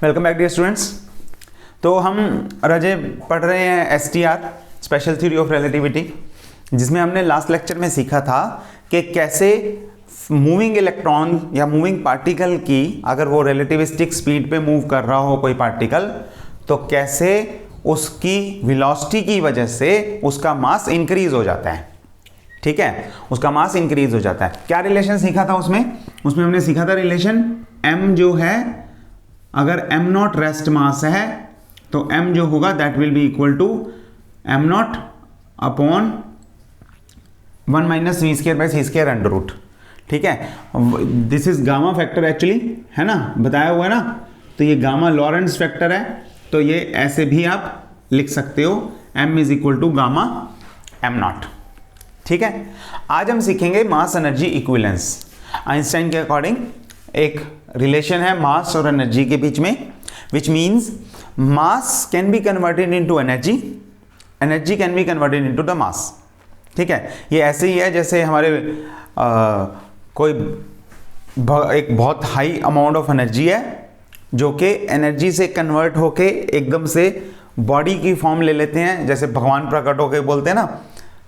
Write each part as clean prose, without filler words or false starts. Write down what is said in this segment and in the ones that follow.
Welcome back dear students. तो हम रजे पढ़ रहे हैं STR special theory of relativity, जिसमें हमने लास्ट लेक्चर में सीखा था कि कैसे मूविंग इलेक्ट्रॉन या मूविंग पार्टिकल की अगर वो रिलेटिविस्टिक स्पीड पे मूव कर रहा हो कोई पार्टिकल, तो कैसे उसकी वेलोसिटी की वजह से उसका मास इंक्रीज हो जाता है। ठीक है, उसका मास इंक्रीज हो जाता है। क्या रिलेशन सीखा था उसमें हमने सीखा था रिलेशन m जो है, अगर m नॉट रेस्ट मास है तो m जो होगा that will be equal to m not upon 1 minus v square by c square under root. ठीक है, this is gamma factor actually, है ना, बताया हुआ है ना। तो ये गामा लॉरेंस फैक्टर है, तो ये ऐसे भी आप लिख सकते हो, m is equal to gamma m not. ठीक है, आज हम सीखेंगे मास एनर्जी इक्विवेलेंस। आइंस्टाइन के अकॉर्डिंग एक रिलेशन है मास और एनर्जी के बीच में, which means mass can be converted into energy, energy can be converted into the mass. ठीक है, ये ऐसे ही है जैसे हमारे कोई एक बहुत हाई अमाउंट ऑफ एनर्जी है जो कि एनर्जी से कन्वर्ट होके एकदम से बॉडी की फॉर्म ले लेते हैं। जैसे भगवान प्रकट हो गए, बोलते हैं ना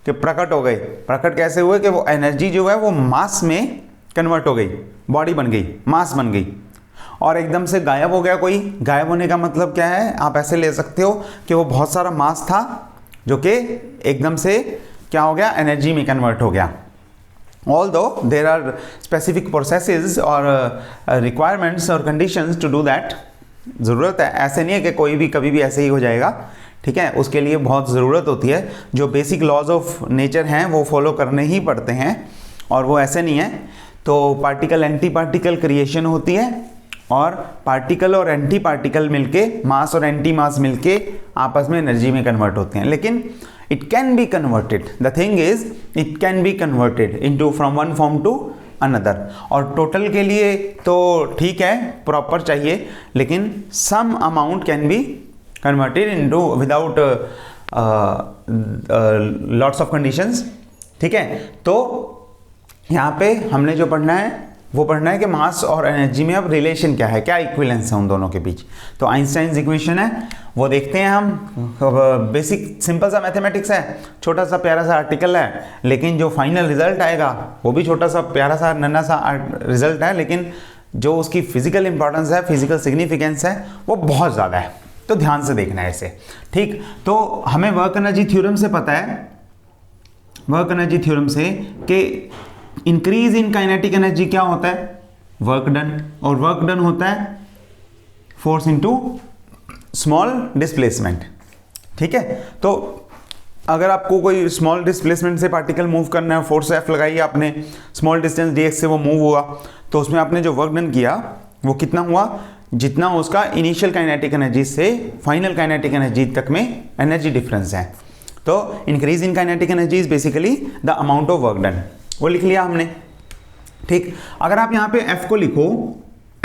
कि प्रकट हो गए। प्रकट कैसे हुए कि वो एनर्जी जो है वो मास में कन्वर्ट हो गई, बॉडी बन गई, मास बन गई, और एकदम से गायब हो गया कोई। गायब होने का मतलब क्या है, आप ऐसे ले सकते हो कि वो बहुत सारा मास था जो कि एकदम से क्या हो गया, एनर्जी में कन्वर्ट हो गया। Although there are specific processes or requirements or conditions to do that, ज़रूरत है, ऐसे नहीं है कि कोई भी कभी भी ऐसे ही हो जाएगा। ठीक है, उसके लिए बहुत ज़रूरत होती है, जो बेसिक लॉज ऑफ नेचर हैं वो फॉलो करने ही पड़ते हैं, और वो ऐसे नहीं है। तो पार्टिकल एंटी पार्टिकल क्रिएशन होती है, और पार्टिकल और एंटी पार्टिकल मिलके, मास और एंटी मास मिलके आपस में एनर्जी में कन्वर्ट होते हैं। लेकिन it can be converted, the thing is it can be converted into from one form to another। और टोटल के लिए तो ठीक है, प्रॉपर चाहिए, लेकिन some amount can be converted into without lots of conditions। ठीक है, तो यहाँ पे हमने जो पढ़ना है वो पढ़ना है कि मास और एनर्जी में अब रिलेशन क्या है, क्या इक्विवेलेंस है उन दोनों के बीच। तो आइंस्टाइन इक्वेशन है वो देखते हैं हम। बेसिक सिंपल सा मैथमेटिक्स है, छोटा सा प्यारा सा आर्टिकल है, लेकिन जो फाइनल रिजल्ट आएगा वो भी छोटा सा प्यारा सा नन्हा सा रिजल्ट है, लेकिन जो उसकी फिजिकल इंपॉर्टेंस है, फिजिकल सिग्निफिकेंस है, वो बहुत ज़्यादा है। तो ध्यान से देखना है इसे। ठीक, तो हमें वर्क एनर्जी थ्योरम से पता है, वर्क एनर्जी थ्योरम से कि इंक्रीज इन काइनेटिक एनर्जी क्या होता है, वर्क डन, और वर्क डन होता है फोर्स इनटू स्मॉल डिस्प्लेसमेंट। ठीक है, तो अगर आपको कोई स्मॉल डिस्प्लेसमेंट से पार्टिकल मूव करना है, फोर्स F लगाई आपने, स्मॉल डिस्टेंस dx से वो मूव हुआ, तो उसमें आपने जो वर्क डन किया वो कितना हुआ, जितना उसका इनिशियल काइनेटिक एनर्जी से फाइनल काइनेटिक एनर्जी तक में एनर्जी डिफरेंस है। तो increase in kinetic energy is basically the amount of work done, वो लिख लिया हमने। ठीक, अगर आप यहाँ पे F को लिखो,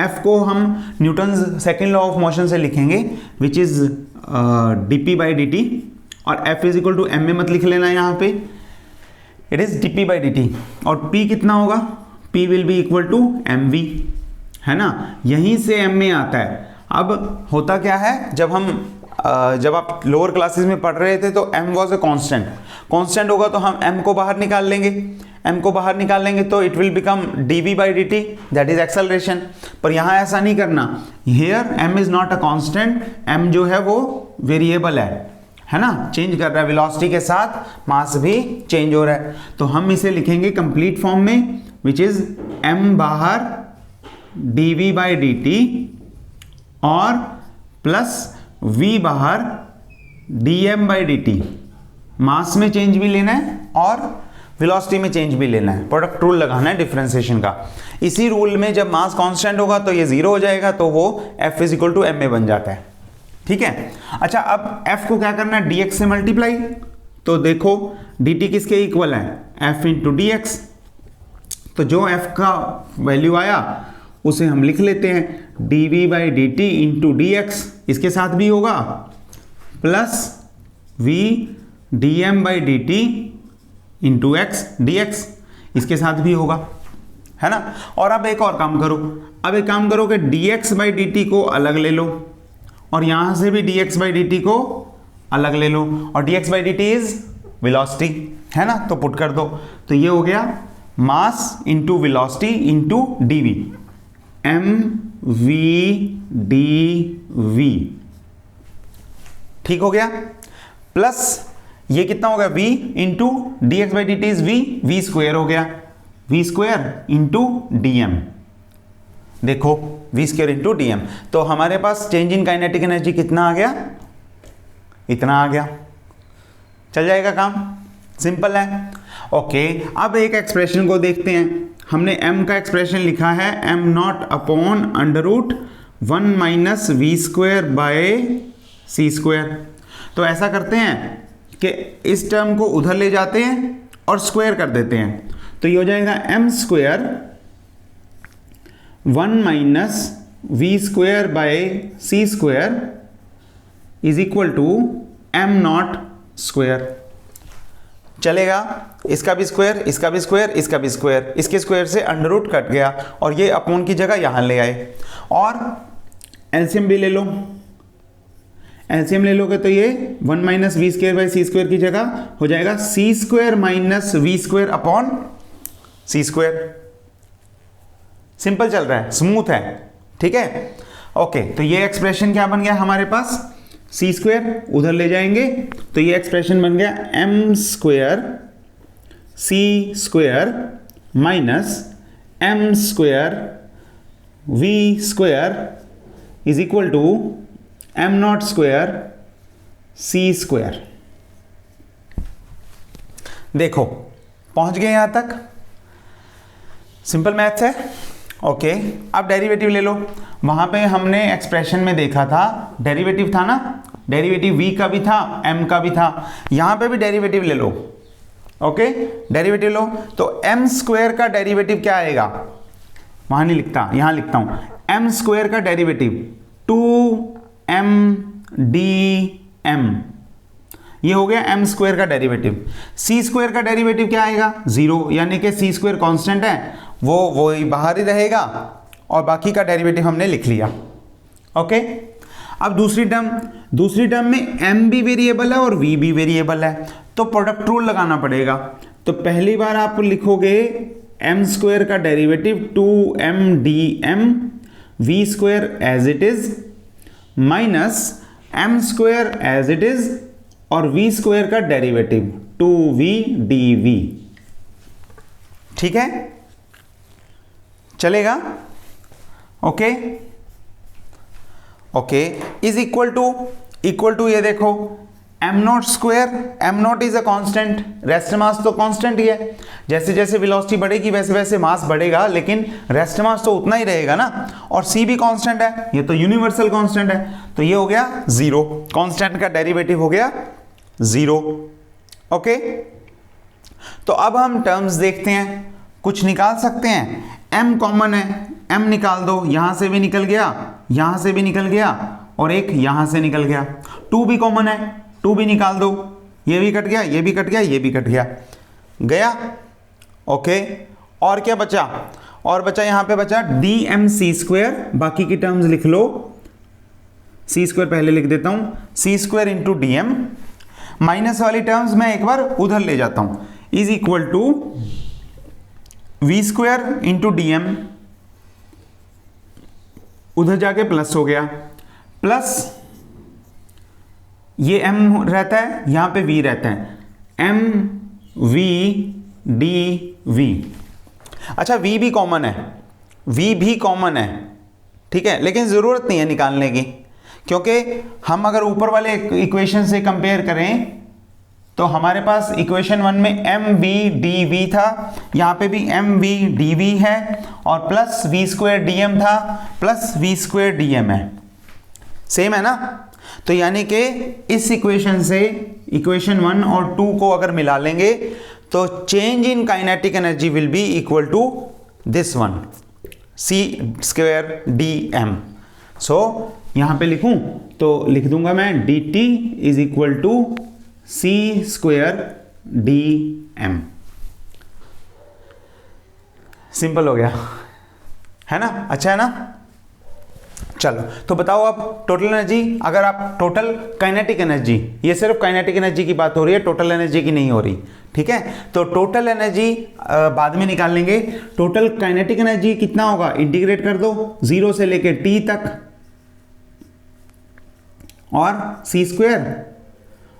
F को हम Newton's second law of motion से लिखेंगे, which is dp by dt, और F is equal to m में मत लिख लेना, यहाँ पे it is dp by dt, और P कितना होगा, P will be equal to mv, है ना, यहीं से m में आता है। अब होता क्या है, जब आप लोअर क्लासेस में पढ़ रहे थे तो m was a constant, constant होगा तो हम m को बाहर निकाल लेंगे, m को बाहर निकाल लेंगे तो it will become dv by dt, that is acceleration. पर यहाँ ऐसा नहीं करना, here m is not a constant, m जो है वो वेरिएबल है ना, चेंज कर रहा है, वेलोसिटी के साथ मास भी चेंज हो रहा है। तो हम इसे लिखेंगे कंप्लीट फॉर्म में, विच इज m बाहर dv बाई dt और प्लस v बाहर dm बाई dt। मास में चेंज भी लेना है और वेलोसिटी में चेंज भी लेना है, प्रोडक्ट रूल लगाना है डिफरेंशिएशन का। इसी रूल में जब मास कांस्टेंट होगा तो ये जीरो हो जाएगा, तो वो F is equal to m में बन जाता है। ठीक है, अच्छा अब F को क्या करना है, dx से मल्टीप्लाई। तो देखो dt किसके इक्वल है, F इंटू dx। तो जो F का वैल्यू आया उसे हम लिख लेते हैं dv by dt into dx, इसके साथ भी होगा, plus v dm by dt into x dx, इसके साथ भी होगा। है ना। और अब एक और काम करो, अब एक काम करो कि dx बाई डी टी को अलग ले लो और यहां से भी dx बाई डी टी को अलग ले लो, और dx by D T is velocity, है ना। तो पुट कर दो, तो ये हो गया mass into velocity into dv, mv/dv, ठीक हो गया। प्लस ये कितना हो गया v into D x by D T is v square हो गया, v स्क्वायर इंटू dm, देखो v स्क्वायर इंटू dm। तो हमारे पास चेंज इन काइनेटिक एनर्जी कितना आ गया, इतना आ गया। चल जाएगा काम, सिंपल है। ओके, अब एक एक्सप्रेशन को देखते हैं। हमने m का एक्सप्रेशन लिखा है m not upon under root 1 minus v square by c square. तो ऐसा करते हैं कि इस टर्म को उधर ले जाते हैं और स्क्वायर कर देते हैं, तो ये हो जाएगा m square 1 minus v square by c square is equal to m not square. चलेगा, इसका भी स्क्वायर, इसका भी स्क्वायर, इसका भी स्क्वायर, इसके स्क्वायर से अंडर रूट कट गया और ये अपॉन की जगह यहां ले आए। और एलसीएम भी ले लो, एलसीएम ले लोगे तो ये 1 minus v square by c square की जगह हो जाएगा c square minus v square upon c square. Simple चल रहा है, स्मूथ है, ठीक है। ओके, तो ये एक्सप्रेशन क्या बन गया हमारे पास, सी स्क्वायर उधर ले जाएंगे तो ये एक्सप्रेशन बन गया m square c square minus m square v square is equal to m not square c square. देखो पहुंच गए यहां तक, सिंपल मैथ्स है। ओके, अब डेरिवेटिव ले लो। वहां पे हमने एक्सप्रेशन में देखा था डेरिवेटिव था ना, डेरिवेटिव v का भी था m का भी था, यहां पे भी डेरिवेटिव ले लो। ओके, डेरिवेटिव लो तो m स्क्वायर का डेरिवेटिव क्या आएगा, वहां नहीं लिखता, यहां लिखता हूं, m स्क्वायर का डेरिवेटिव 2mdm, ये हो गया m स्क्वायर का डेरिवेटिव। c स्क्वायर का डेरिवेटिव क्या आएगा, 0, यानी कि c स्क्वायर कांस्टेंट है, वो ही बाहर ही रहेगा और बाकी का डेरिवेटिव हमने लिख लिया। ओके, अब दूसरी टर्म में m भी वेरिएबल है और v भी वेरिएबल है, तो प्रोडक्ट रूल लगाना पड़ेगा। तो पहली बार आप लिखोगे m स्क्वायर का derivative 2mdm v square as it is minus m square as it is और v स्क्वायर का डेरिवेटिव 2v dv, ठीक है, चलेगा। Okay okay, is equal to ये देखो m not square, m not is a constant, rest mass तो constant ही है, जैसे जैसे वेलोसिटी बढ़ेगी वैसे वैसे मास बढ़ेगा, लेकिन रेस्ट मास तो उतना ही रहेगा ना। और सी भी कांस्टेंट है, ये तो यूनिवर्सल कांस्टेंट है, तो ये हो गया 0, कांस्टेंट का डेरिवेटिव हो गया 0। ओके, तो अब हम टर्म्स देखते हैं, कुछ निकाल सकते हैं। m कॉमन है, m निकाल दो, यहां से भी निकल गया, यहां से भी निकल गया और एक यहां से निकल गया। 2 भी कॉमन है, 2 भी निकाल दो, ये भी कट गया, ये भी कट गया, ये भी कट गया। ओके, और क्या बचा, और बचा यहां पे बचा dmc स्क्वायर, बाकी की टर्म्स लिख लो, c स्क्वायर पहले लिख देता हूं, c square into dm, minus वाली टर्म्स मैं एक बार उधर ले जाता हूं, is equal to v square into dm, उधर जाके प्लस हो गया, प्लस ये m रहता है, यहां पे v रहता है, mv/dv। अच्छा, v भी कॉमन है, v भी कॉमन है, ठीक है, लेकिन जरूरत नहीं है निकालने की, क्योंकि हम अगर ऊपर वाले इक्वेशन से कंपेयर करें तो हमारे पास इक्वेशन 1 में mv/dv था, यहाँ पे भी mv/dv है और प्लस v स्क्वायर dm था, प्लस v स्क्वायर dm है, सेम है ना। तो यानी कि इस इक्वेशन से इक्वेशन 1 और 2 को अगर मिला लेंगे तो change in kinetic energy will be equal to this one, c square dm। So यहाँ पे लिखूं तो लिख दूंगा मैं dt is equal to c square dm। Simple हो गया, है ना, अच्छा है ना। चलो तो बताओ अब टोटल एनर्जी, अगर आप टोटल काइनेटिक एनर्जी, ये सिर्फ काइनेटिक एनर्जी की बात हो रही है, टोटल एनर्जी की नहीं हो रही, ठीक है। तो टोटल एनर्जी बाद में निकाल लेंगे। टोटल काइनेटिक एनर्जी कितना होगा, इंटीग्रेट कर दो 0 से लेके t तक, और c²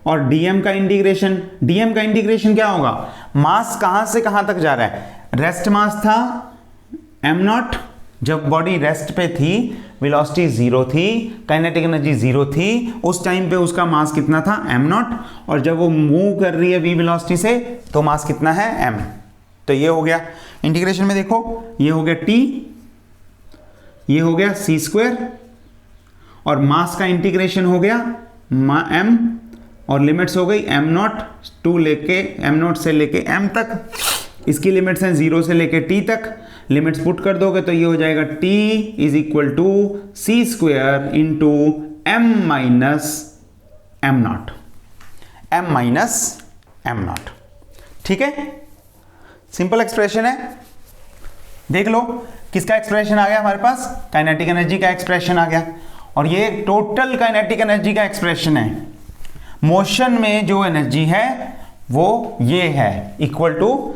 और dm का इंटीग्रेशन। dm का इंटीग्रेशन क्या होगा, मास कहां से कहां तक जा रहा है, रेस्ट मास था m0, जब बॉडी रेस्ट पे थी वेलोसिटी 0 थी, काइनेटिक एनर्जी 0 थी, उस टाइम पे उसका मास कितना था m0, और जब वो मूव कर रही है v वेलोसिटी से तो मास कितना है m। तो ये हो गया इंटीग्रेशन में, देखो ये हो गया t, ये हो गया c², और मास का इंटीग्रेशन हो गया m, और लिमिट्स हो गई m0 से लेके m तक, इसकी लिमिट्स हैं 0 से लेके t तक। लिमिट्स पुट कर दोगे तो ये हो जाएगा t is equal to c² into m minus m0, ठीक है। सिंपल एक्सप्रेशन है, देख लो किसका एक्सप्रेशन आ गया हमारे पास, काइनेटिक एनर्जी का एक्सप्रेशन आ गया, और ये टोटल काइनेटिक एनर्जी का एक्सप्रेशन है। मोशन में जो एनर्जी है वो ये है, equal to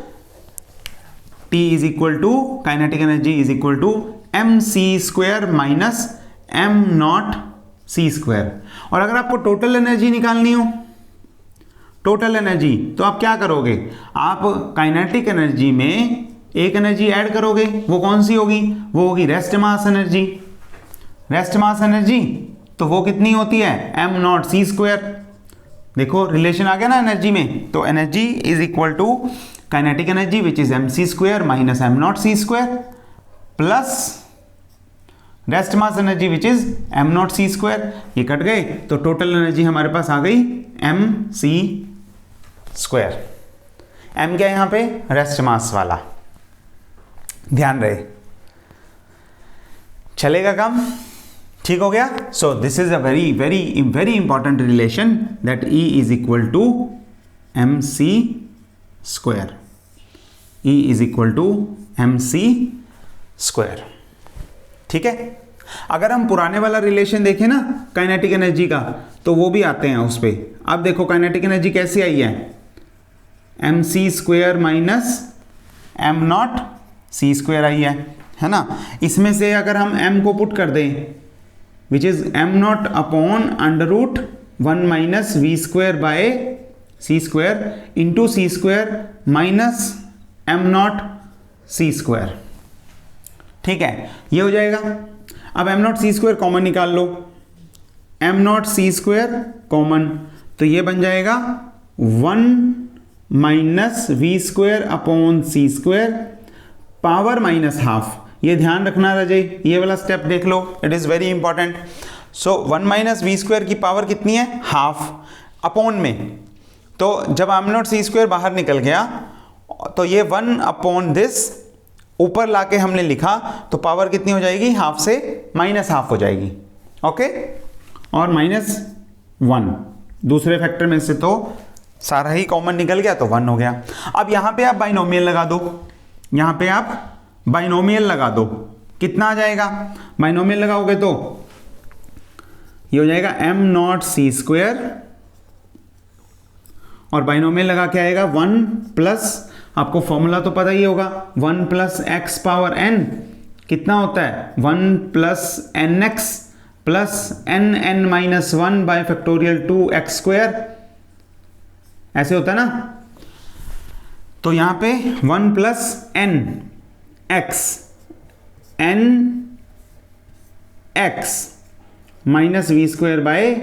T is equal to kinetic energy is equal to mc² minus m0c²। और अगर आपको टोटल एनर्जी निकालनी हो, टोटल एनर्जी, तो आप क्या करोगे, आप काइनेटिक एनर्जी में एक एनर्जी ऐड करोगे, वो कौन सी होगी, वो होगी rest mass energy. Rest mass energy तो वो कितनी होती है m0c²। देखो रिलेशन आ गया ना एनर्जी में, तो energy is equal to kinetic energy which is mc² minus m0c² plus rest mass energy which is m0c²। ये कट गए तो टोटल एनर्जी हमारे पास आ गई mc²। m क्या है यहां पे, रेस्ट मास वाला, ध्यान रहे, चलेगा काम, ठीक हो गया। So this is a very very very important relation that E is equal to mc², E is equal to mc², ठीक है। अगर हम पुराने वाला रिलेशन देखें ना काइनेटिक एनर्जी का, तो वो भी आते हैं उस पर। अब देखो काइनेटिक एनर्जी कैसी आई है, mc² माइनस m0c² आई है ना। इसमें से अगर हम m को पुट कर दें, which is m0 upon √1 minus v² by c² into c² minus m0c², ठीक है, ये हो जाएगा। अब m0c² कॉमन निकाल लो, m0c² कॉमन, तो ये बन जाएगा 1 minus v² upon c² power minus half. ये ध्यान रखना रजे, ये वाला स्टेप देख लो, it is very important. So 1 minus v² की पावर कितनी है, हाफ, अपॉन में, तो जब m0c² बाहर निकल गया तो ये 1 अपॉन दिस ऊपर लाके हमने लिखा, तो पावर कितनी हो जाएगी, हाफ से माइनस हाफ हो जाएगी, ओके, और -1 दूसरे फैक्टर में से तो सारा ही कॉमन निकल गया तो 1 हो गया। अब यहां पे आप बाइनोमियल लगा दो, यहां पे आप बाइनोमियल लगा दो, कितना आ जाएगा, बाइनोमियल लगाओगे तो ये हो जाएगा m0c², और बाइनोमियल लगा के आएगा 1 प्लस, आपको फॉर्मूला तो पता ही होगा, 1 प्लस x पावर n कितना होता है, 1 plus nx plus n minus 1 by factorial 2x², ऐसे होता है ना। तो यहां पे 1 plus n x minus v² by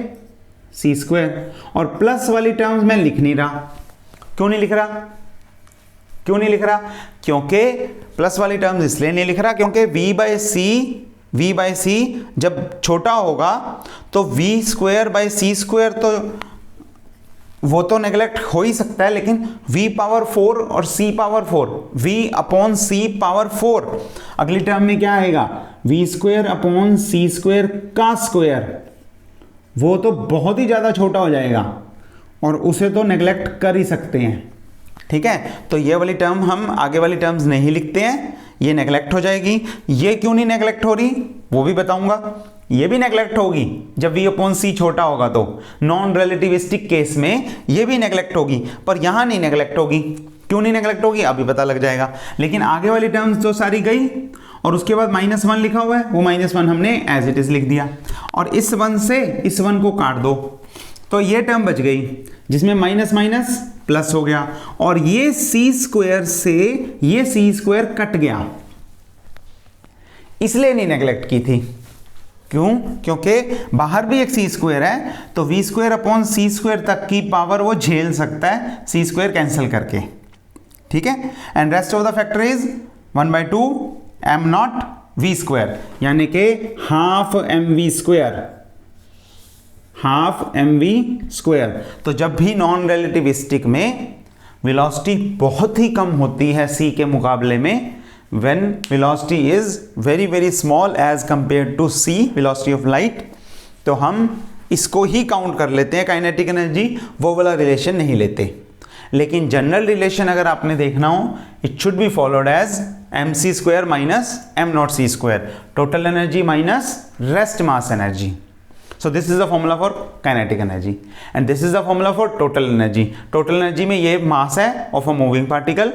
c², और प्लस वाली टर्म्स मैं लिख नहीं रहा। क्यों नहीं लिख रहा, क्योंकि प्लस वाली टर्म्स इसलिए नहीं लिख रहा क्योंकि v बाय c जब छोटा होगा तो v² बाय c² तो वो तो नेग्लेक्ट हो ही सकता है, लेकिन v पावर 4 और c power 4, v upon c power 4, अगली टर्म में क्या आएगा, v² अपॉन c² का स्क्वायर, वो तो बहुत ही ज़्यादा छोटा हो जाएगा और उसे तो नेग्लेक्ट कर ही सकते हैं, ठीक है, तो ये वाली टर्म हम आगे वाली टर्म्स नहीं लिखते हैं, ये नेगलेक्ट हो जाएगी। ये क्यों नहीं नेगलेक्ट हो रही वो भी बताऊंगा। ये भी नेगलेक्ट होगी जब v अपॉन c छोटा होगा, तो नॉन रिलेटिविस्टिक केस में ये भी नेगलेक्ट होगी, पर यहां नहीं नेगलेक्ट होगी। क्यों नहीं नेगलेक्ट होगी अभी पता लग जाएगा। लेकिन आगे वाली टर्म्स तो सारी गई, और उसके बाद -1 लिखा हुआ है, वो -1 हमने एज इट इज लिख दिया, और इस 1 से इस 1 को काट दो, तो ये टर्म बच गई जिसमें माइनस माइनस प्लस हो गया, और ये c स्क्वायर से ये c स्क्वायर कट गया, इसलिए नहीं नेगलेक्ट की थी। क्यों? क्योंकि बाहर भी एक सी स्क्वायर है, तो v square upon c square तक की पावर वो झेल सकता है सी स्क्वायर कैंसिल करके, ठीक है। And rest of the factor is 1/2 m not v square, यानी कि half m v square, half m v square. तो जब भी नॉन रिलेटिविस्टिक में वेलोसिटी बहुत ही कम होती है सी के मुकाबले में, when velocity is very very small as compared to c velocity of light, तो हम इसको ही काउंट कर लेते हैं काइनेटिक एनर्जी, वो वाला रिलेशन नहीं लेते। लेकिन जनरल रिलेशन अगर आपने देखना हो, it should be followed as mc square minus m not c square, total energy minus rest mass energy. So this is the formula for kinetic energy and this is the formula for total energy. Total energy में ये mass है of a moving particle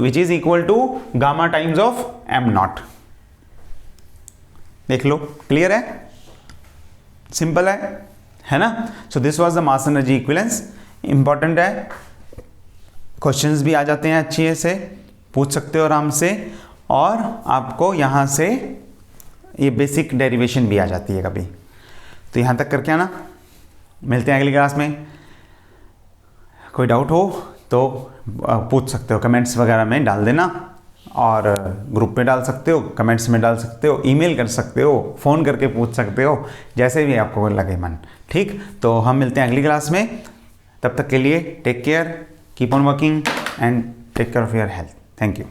which is equal to gamma times of m naught. देख लो, clear है, simple है ना। So this was the mass energy equivalence. Important है, questions भी आ जाते हैं अच्छे से, पूछ सकते हो आराम से, और आपको यहाँ से ये बेसिक डेरिवेशन भी आ जाती है कभी। तो यहाँ तक करके आना, मिलते हैं अगली क्लास में। कोई डाउट हो तो पूछ सकते हो, कमेंट्स वगैरह में डाल देना, और ग्रुप में डाल सकते हो, कमेंट्स में डाल सकते हो, ईमेल कर सकते हो, फ़ोन करके पूछ सकते हो, जैसे भी आपको लगे मन, ठीक। तो हम मिलते हैं अगली क्लास में, तब तक के लिए take care, keep on working and take care of your health. Thank you.